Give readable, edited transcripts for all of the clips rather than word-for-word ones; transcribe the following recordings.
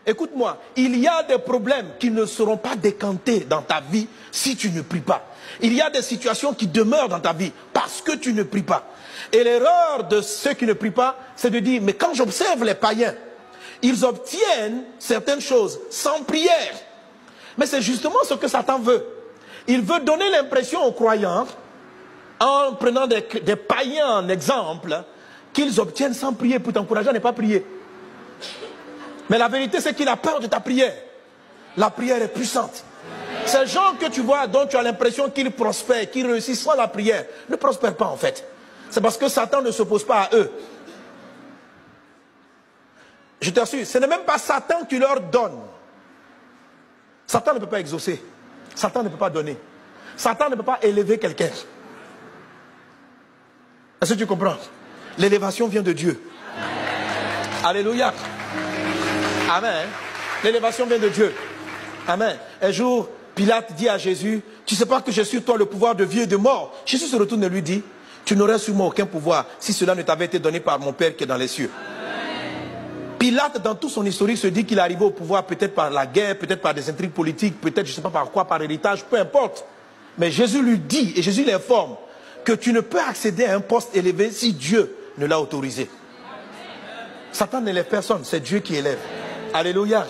Écoute-moi, il y a des problèmes qui ne seront pas décantés dans ta vie si tu ne pries pas. Il y a des situations qui demeurent dans ta vie parce que tu ne pries pas. Et l'erreur de ceux qui ne prient pas, c'est de dire, mais quand j'observe les païens, ils obtiennent certaines choses sans prière. Mais c'est justement ce que Satan veut. Il veut donner l'impression aux croyants, en prenant des païens en exemple, qu'ils obtiennent sans prier pour t'encourager à ne pas prier. Mais la vérité, c'est qu'il a peur de ta prière. La prière est puissante. Ces gens que tu vois, dont tu as l'impression qu'ils prospèrent, qu'ils réussissent sans la prière, ne prospèrent pas en fait. C'est parce que Satan ne s'oppose pas à eux. Je t'assure, ce n'est même pas Satan qui leur donne. Satan ne peut pas exaucer. Satan ne peut pas donner. Satan ne peut pas élever quelqu'un. Est-ce que tu comprends? L'élévation vient de Dieu. Alléluia. Amen. L'élévation vient de Dieu. Amen. Un jour, Pilate dit à Jésus, tu ne sais pas que j'ai sur toi le pouvoir de vie et de mort. Jésus se retourne et lui dit, tu n'aurais sur moi aucun pouvoir si cela ne t'avait été donné par mon Père qui est dans les cieux. Pilate, dans tout son historique, se dit qu'il est arrivé au pouvoir peut-être par la guerre, peut-être par des intrigues politiques, peut-être je ne sais pas par quoi, par héritage, peu importe. Mais Jésus lui dit, et Jésus l'informe, que tu ne peux accéder à un poste élevé si Dieu ne l'a autorisé. Satan n'élève personne, c'est Dieu qui élève. Alléluia.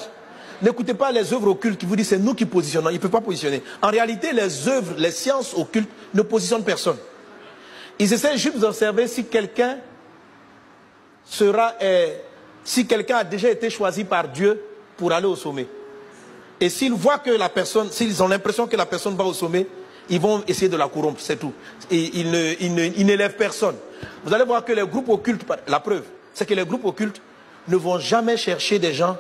N'écoutez pas les œuvres occultes qui vous disent c'est nous qui positionnons. Ils ne peuvent pas positionner. En réalité, les œuvres, les sciences occultes ne positionnent personne. Ils essaient juste d'observer si quelqu'un si quelqu'un a déjà été choisi par Dieu pour aller au sommet. Et s'ils voient que la personne, s'ils ont l'impression que la personne va au sommet, ils vont essayer de la corrompre, c'est tout. Et ils n'élèvent personne. Vous allez voir que les groupes occultes, la preuve, c'est que les groupes occultes ne vont jamais chercher des gens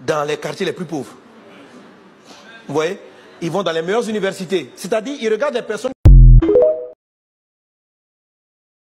dans les quartiers les plus pauvres. Vous voyez? Ils vont dans les meilleures universités. C'est-à-dire, ils regardent les personnes